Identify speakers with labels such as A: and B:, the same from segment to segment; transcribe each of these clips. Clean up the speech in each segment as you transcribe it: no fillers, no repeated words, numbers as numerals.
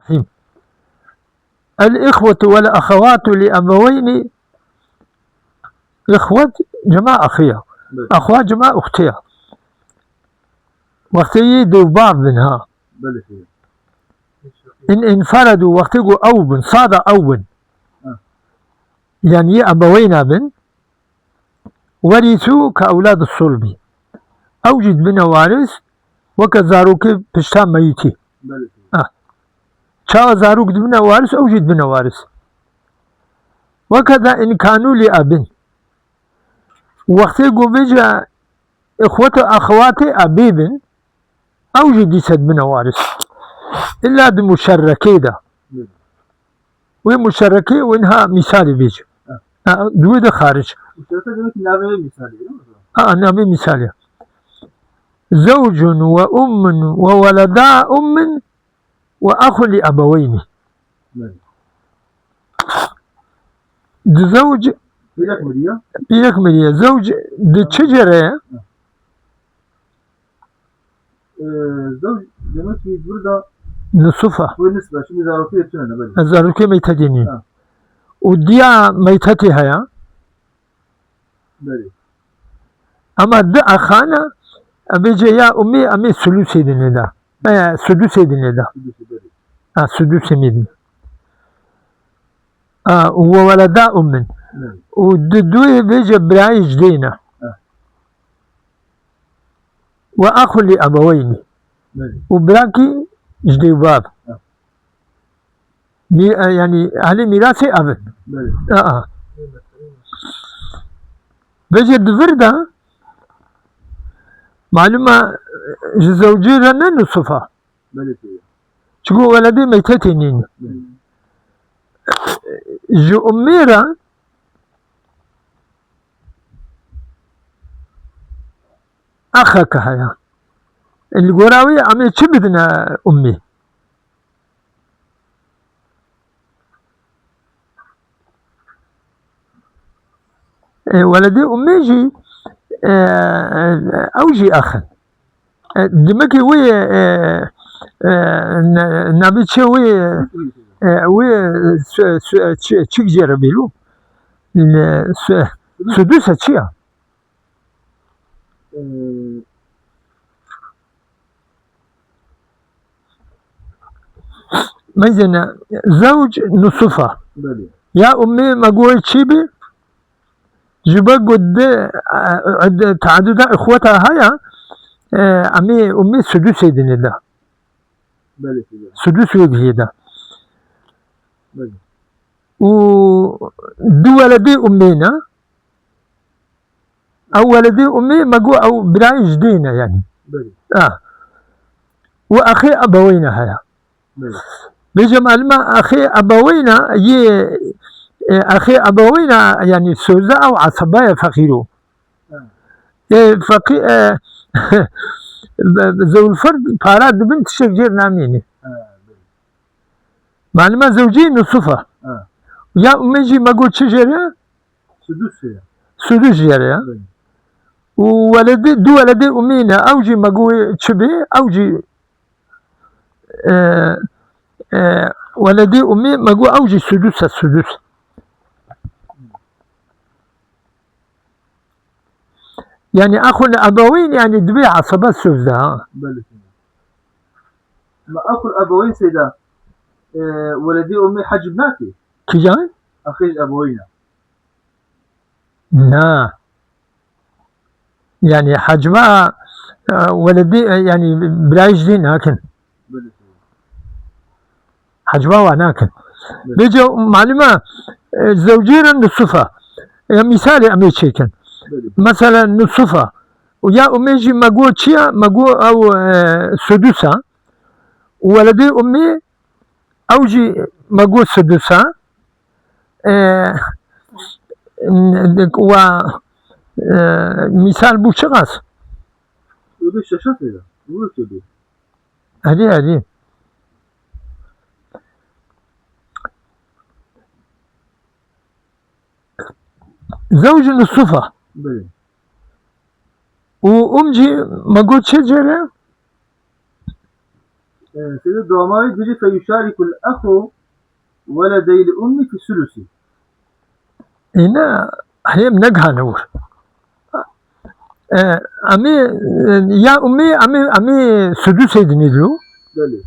A: الرحيم. الإخوة والأخوات لأبوين، إخوة جماعة أخية، أخوات جماعة أختية، وقتي دوبار منها إن انفردوا وقتي أوبن صاد أوبن يعني أبوين بن ورثوا كأولاد الصلب، أوجد بنا وارث وكزاروك بشتام ميتي شاو زاروك بنا وارث أوجد بنا وارث. وكذا إن كانوا لأب وقتي بيجا إخوة أخواتي أبي بن أوجد يسد بنا وارث إلا بمشركي ده ومشركي وإنها مثالي بيجي دويدة خارج نبي مثالي زوج وأم وولدا أم وأخ لأبوين. زوج بيكمل زوج دشجرة
B: زوج demek ki burada
A: نصفة
B: بالنسبة şimdi zarfı yetişene böyle.
A: الزاروكي ميتديني وديا ميتتها يا
B: böyle.
A: أما دعا خانة أبيجي يا أمي سلوسي دنيدا سدوسي دنيدا سدوسي ميدن وولدا أم ودوي بيجي برايج دينا وأخو لأبوين وبراكي جدي باب يعني أهل ميراثي أبن بيجي الدفردة معلومة زوجي لنا نصفها تقول ولدي ميتتنين جو أميرة أخاك هيا القراوي عمي تشبدنا أمي ولدي أمي جي أوجي أخا دمكي وي نبي وي تشيك جربيلو سدوسة تشيا مثلا زوج نصفة يا أمي ما قوي تشيبي جبا قد تعدد إخوتها هيا أمي سدوسة دنيدا سدوس وجهيدا ودو ولدي أمينا أو ولدي أمي مقو أو براي جدينا يعني وأخي أبوينا هيا بيجي معلمة أخي أبوينا أخي أبوينا يعني سوزة أو عصبية فقيرو فقير زو الفرد بارات بنت شجير ناميني معلمة زوجي نصفة يا أمي جي مقو تشجير سدوس يا وولدي دو ولدي أمينا أوجي مقو تشبي أوجي ولدي أمي مقو أوجي السدوس يعني أخو الأبوين يعني دبي عصبات سوزة
B: ما أخو الأبوين سيدا ولدي أمي حجبناكي
A: كي جاي؟
B: أخي الأبوين
A: لا يعني حجمها ولدي يعني بلايش دين هاكن حجمها وهناكن بيجي معلومة زوجين الصفة يعني مثالي أمي تشيكن مثلا نصفة ويا أمي جي مقو تشيا مقو أو سدوسة ولدي أمي أوجي مقو سدوسة و مثال بو شغاس
B: يقول الشاشات هذا يقول كذي
A: هذه زوج الصفة وأمجي ما قلت شجرة
B: سيدة دواماوي دجي فيشارك الأخ ولدي الأم في الثلث.
A: هنا هي منقها نور أمي يا أمي سدوس يدنيدلو
B: بلي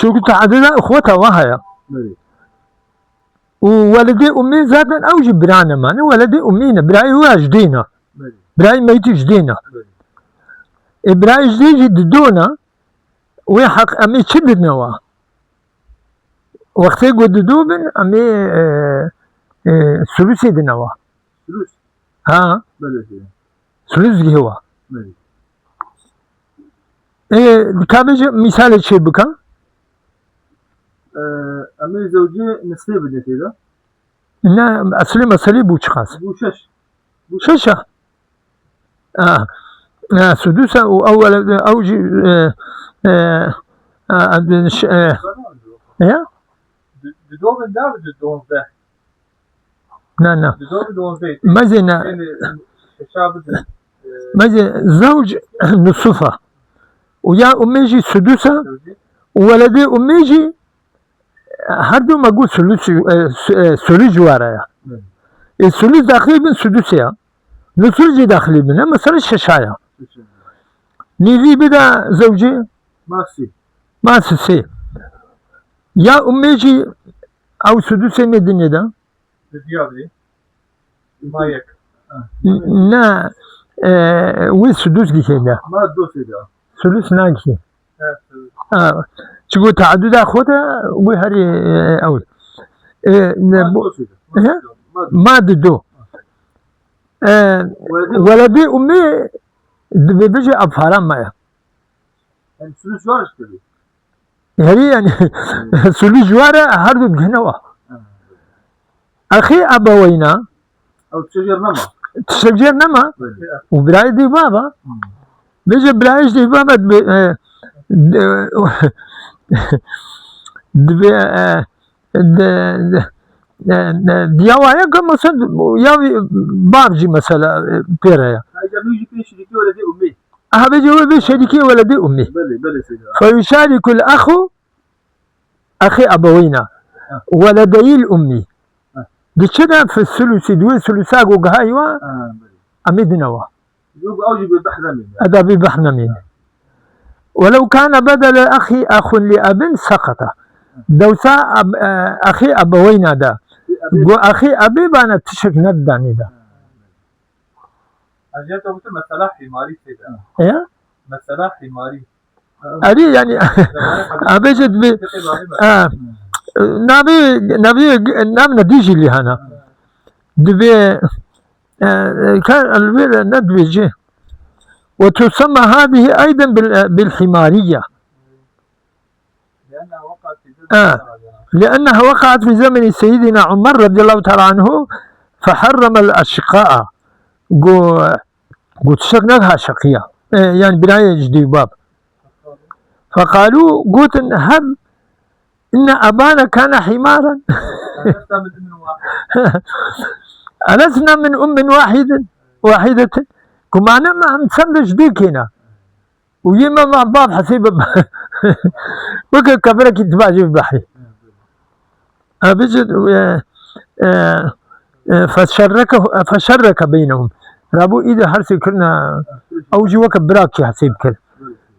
A: شو تعدد أخوتها وهاي
B: بلي
A: وولدي أمي زادا أوجي برانا ماني ولدي أمينا براي هو جدينا
B: بلي
A: براي ميتي جدينا
B: بلي
A: براي جدي جدونا ويحق أمي شدد نوا وقتي قد دوبن أمي سلوسي دنوا
B: ثلث.
A: ها
B: بلي سيدة
A: سلوسي هو
B: بلي
A: كابج مثال شيء بكا
B: أمي زوجي نصفي بدي سيدة
A: نا أصلي مسألة بوشخاص
B: بوشش
A: شاشة سدوسة وأول أوجي يا
B: De doven daar, de doven weg.
A: لا
B: De doven doven weg.
A: مازن
B: شابة
A: مازن زوج نصفة ويا أميجي سدوسة وولدي أميجي هردو ما قول سلوج ورايا السلوج داخلي بن سدوسيا نسلجي داخلي بن مثلا الششايا نيجي بدا زوجي
B: ماسي
A: ما سسي يا أميجي أو سدوسي مدني ده
B: الديابلي ما يك
A: نا وين سدوس كذا
B: ما دوسي ده
A: سدوس ناكي تقول تعدد أخوتها وهري أول
B: ما دوسي ده
A: ما ددو ولدي أمي بيجي أفهران معي
B: يعني سلوس وارش كده
A: هري يعني سلوك جوارة هردو بجنوا أخي أبوينا
B: أو تشجر نما
A: تسجل نما وبراي دي بابا بيجي برايش دي بابا دياوايا كم مثلا يا بابجي مثلا بيريا
B: هاي بيجي في شريكي ولدي أمي
A: بيجي هو بشريكي ولدي أمي
B: بلي سيدة
A: فيشارك الأخ أخي أبوينا ولدي الأمي بكذا في الثلث دوي ثلثاق وقهايوا
B: بلي
A: أمدنوا
B: يوب أوجي بالبحر من
A: هذا ببحنا مين ولو كان بدل أخي أخ لأب سقط دوسا أخي أبوينا ده وأخي أبي بانا تشك نداني ده
B: أجل تقول مثلا حماري سيدة
A: يا
B: مثلا حماري
A: أدي يعني أبيجد بي نبي نام نديجي اللي هنا دبي كان الويل ندبيجي وتسمى هذه أيضا بالحمارية لأنها وقعت في زمن سيدنا عمر رضي الله تعالى عنه فحرم الأشقاء قلت شقناها شقية يعني بناية جديد باب فقالوا قلت هب إن أبانا كان حمارا ألسنا من أم واحدة كما أنا ما نسمى جديد هنا ويما مع باب حسيب وكا كبرك يتباجي بحري أبجد فشرك بينهم رابو إذا حرسي كنا أو جوا براكي حسيب كل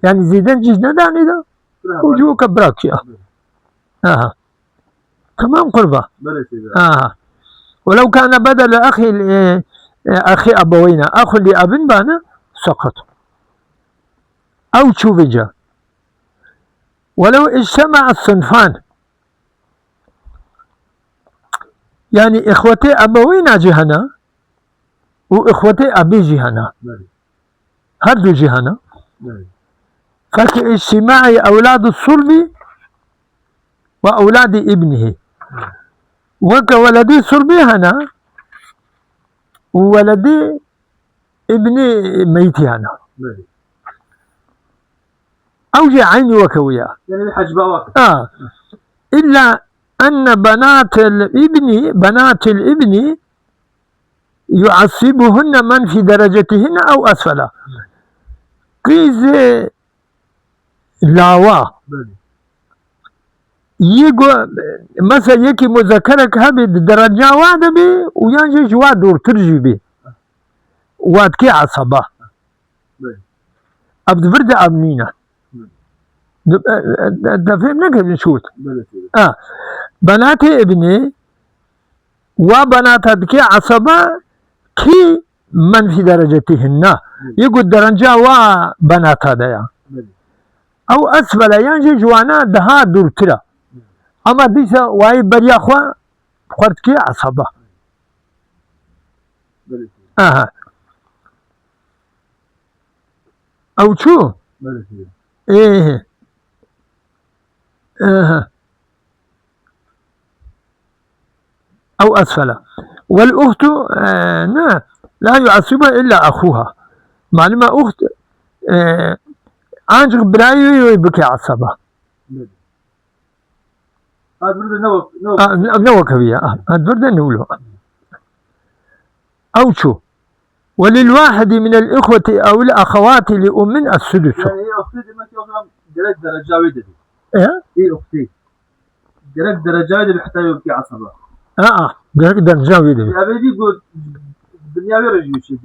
A: يعني زيدان جيجنا داني دا أو جوا براكي تمام قربة ولو كان بدل أخي أبوينا أخ لأب بانا سقط أو تشوفجا ولو اجتمع الصنفان يعني إخوتي أبوينا جهنا وإخوتي أبي جهنا هردو جهنا فكاجتماع أولاد الصلب وأولاد ابنه وكولدي صلبي هنا وولدي ابني ميتي هنا أوجع عيني وكويا
B: يعني الحج بواك
A: إلا أن بنات الابن يعصبهن من في درجتهن أو أسفل قيز لاوا يقول مثلا يكي مذكرك هبي درجة واحدة بي ويانجي جوا دور ترجي بي واتكي عصبة أبد برد أبنينا فهم نقل نشوت بناتي ابني وبنات أدكي عصبة كي من في درجتهن يقول درجة وبنات هذا أو أسفل يانجي جوانا دها دور ترى أما ديسا واي بريا خوا خورتكي عصبة أو شو إيه أو أسفل والأخت لا يعصبها إلا أخوها معلومة أخت أنجق برايو يبكي عصبة نوك بيها برد نولو أو شو وللواحد من الإخوة أو الأخوات لأم السدس
B: يعني هي أختي دي ما تيوغلام درك درجة ويدة دي
A: إيه؟
B: هي أختي درك درجة ويدة بحتى يبكي عصبة
A: درك درجة ويدة
B: يا بيدي يقول الدنيا بيرجو شيء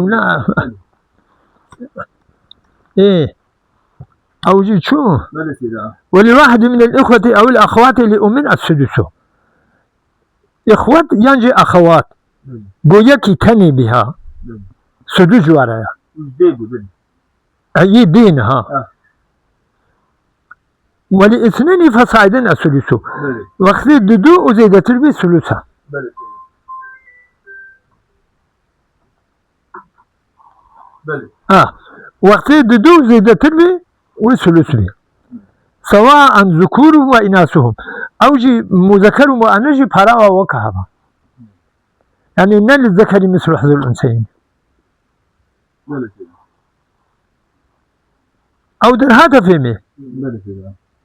A: لا إيه أو شو ولواحد من الإخوة أو الأخوات لأم السدس إخوات ينجي أخوات بويكي تني بها سدس ورايا أي دينها ولإثنين فصاعدا الثلث وقت الددو وزيدت البي ثلثها وقت الددو زيدت البي والثلث بي سواء ذكورهم وإناثهم أو جي مذكر ومؤنث بحراء وكهبا يعني إن للذكر مثل حظ الأنثيين أو در هذا فهمي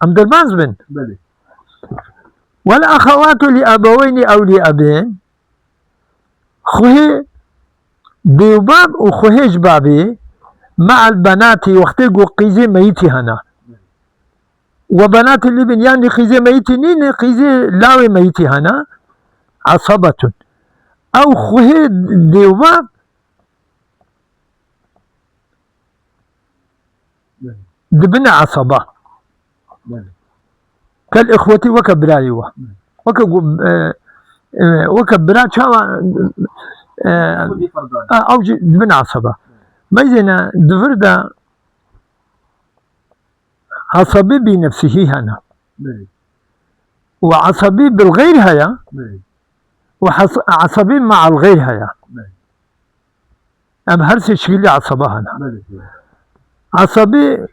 A: أم در بازبن والأخوات لأبوين أو لأبين خوه ديوباب وخوه جبابي مع البنات وقت قيزي ميتي هنا وبنات الابن يعني قيزي ميتي نين قيزي لاوي ميتي هنا عصبة أو خوه ديوباب دبن عصبة كالإخوة وكبرايوة وكبرا شاوى أو دبن عصبة ما يزينا دفردا عصبي بنفسه هنا وعصبي بالغير هيا وعصبي مع الغير هيا أم هرس شكل عصبة هنا عصبي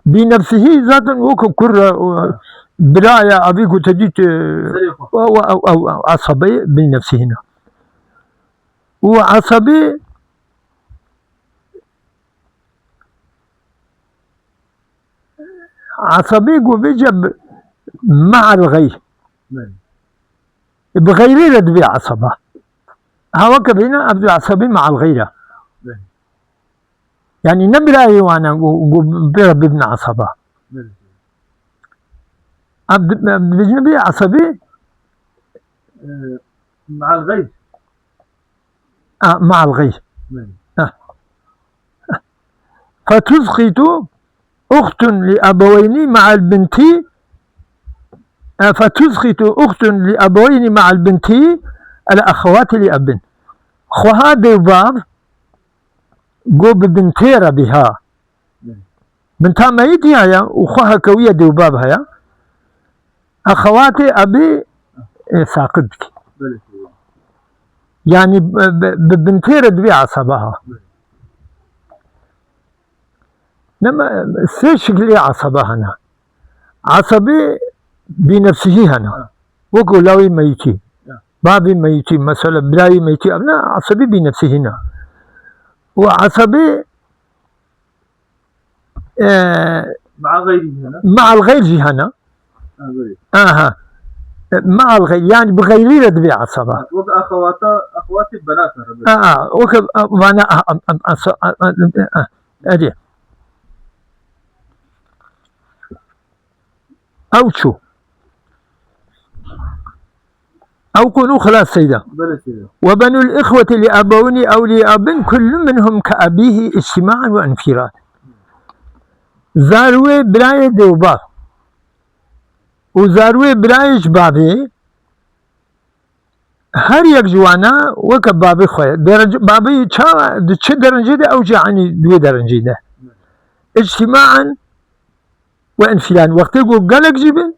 A: بنفسه ذاتا وكو كرة براية أبيكو تجيت أو عصبي بنفسه هنا وعصبي وبيجب مع الغير بغير ردبي عصبة هوا كبيرنا أبدو عصبي مع الغيرة يعني نبرأي وانا برب ابن عصبة بجنبي عصبي
B: مع الغير
A: مع الغير فتسقط أخت لأبوين مع البنت فتسقط أخت لأبوين مع البنت الأخوات لأب خوها ديوباب قو ببنتيرة بها بنتها ميتي هيا وخوها كوية ديوباب هيا أخواتي أبي ساقدك يعني ببنتيرة دبي عصبها لما شكلي عصبها هنا عصبي بنفسه هنا وقول لاوي ميتي بابي ميتي مثلا براي ميتي لا عصبي بنفسه هنا وعصبي
B: مع غيره هنا
A: مع الغير هنا مع الغير يعني بغير ردبي عصبة
B: أخواتي بناتها
A: وانا أدي أو شو أو كونوا خلاص سيدة.
B: بله سيدة.
A: وبنو الإخوة لأبوين أو لأب كل منهم كأبيه اجتماعا وانفرادا. زاروي براي دوبا وزاروي برايش بابي هر یک جوانا وك بابي خويا بابي چه درجه ده او يعني دوي درجه ده اجتماعا وانفرادا. وقت يقول قلق جبن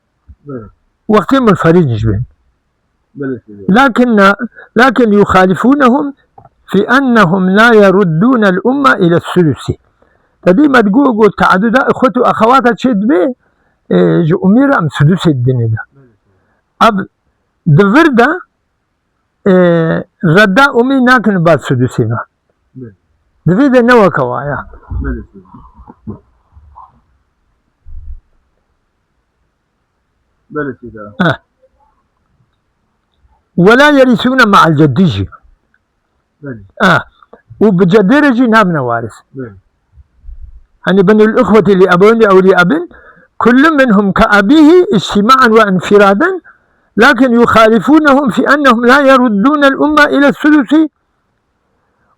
A: وقت منفرد جبن. لكن يخالفونهم في أنهم لا يردون الأمة إلى الثلث. تدي ما تقول تعدد أخوته أخواتها تشد به جو أميرة أم سدوس الدنيا ده أب دفردا ردا أمي ناكن بعد سدوسنا دفردا نوا كوايا. ولا يرثون مع الجديجي وبجدرجي نابنا وارث. يعني بنو الأخوة لأبوين أو لأب كل منهم كأبيه اجتماعا وانفرادا لكن يخالفونهم في أنهم لا يردون الأمة إلى الثلث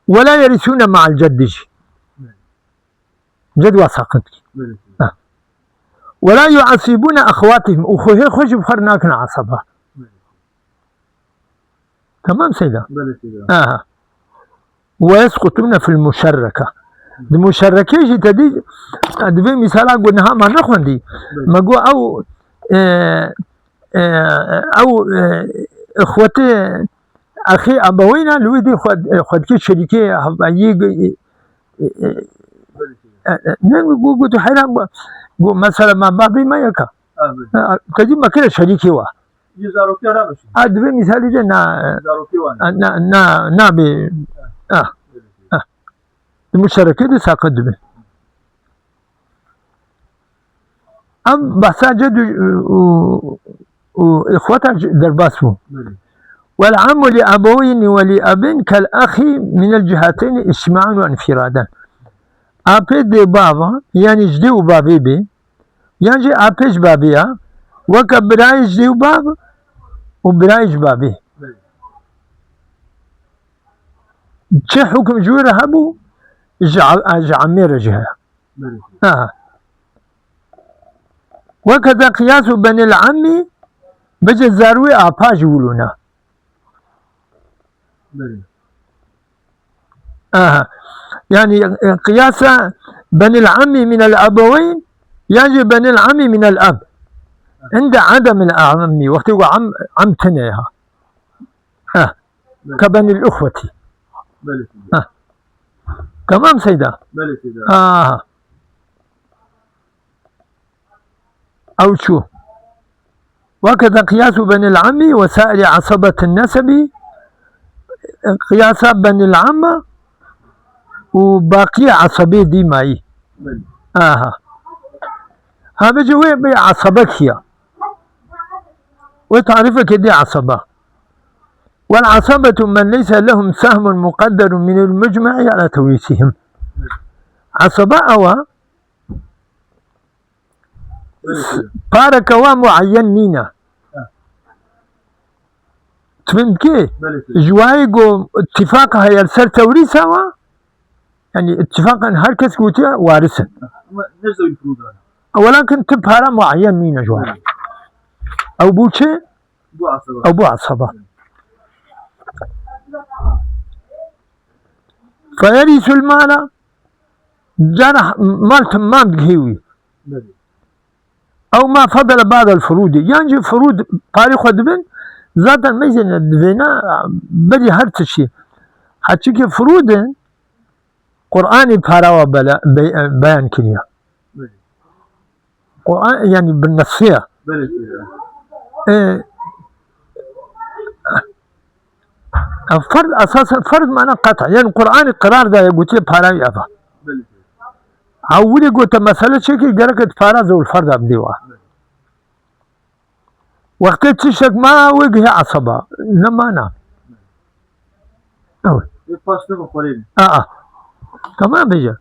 A: ولا يرثون مع الجديجي جد وساقط. ولا يعصبون أخواتهم أخوه خوش بخرناكن عصبة. تمام سيدة. ويسقطون في المشركة. المشركة جي تدي أدبي مثالا قلناها ما نخون دي ما قو أو إخوتي أخي أبوينا لويدي خد شريكي يجي نقول قلت حيران مثلا ما بابي ما يكا تجي ما كده شريكي وا أدبي مثالي جي نا بي المشاركة دي ساقط به. أم بحثا جد وإخوتها درباسمو. والعم لأبوين ولأب كالأخي من الجهتين اجتماعا وانفرادا. أبي دي بابا يعني جدي وبابي بي يعني أبيش بابيا وكبراي جدي وباب وبرايش بابي. چه حكم جوره هبو عمير جهة. وكذا قياس بني العم بجي زاروي آباج يقولونا. يعني قياس بني العم من الأبوين يعني بني العم من الأب عند عدم العم وقت يقول عم تنيها كبني الأخوة. تمام سيدة. أو شو وكذا قياس بني العم وسائر عصبة النسب قياس بني العم وباقي عصبية دي ماي. هذا جوي بعصبك هي وتعرفك دي عصبة. والعصبة من ليس لهم سهم مقدر من المجمع على توريثهم. عصبة أو بارك معينين تفهم كيف؟ جوايقو اتفاقها يرسل توريثها يعني اتفاقا هركس قوتها وارثا ولكن تبهر معينين جواي أو بوشي أو بو عصبة. فيرث المال جرح مال تمام بهيوي أو ما فضل بعد الفروض يعني فروض تاريخ دبن ذاتا ميزن دبنا بدي هرت شيء حتى فروض قرآني بهراوا بيان كنيا قرآن يعني بالنصية الفرد أساسا فرد معناه قطع يعني القرآن قرار ده يقول لي بهراوي أفا أولي قلت مسألة شيء درجة بهرا زو الفرد أبديوا وقت تشك ما وجه عصبة نما أنا تمام بيجا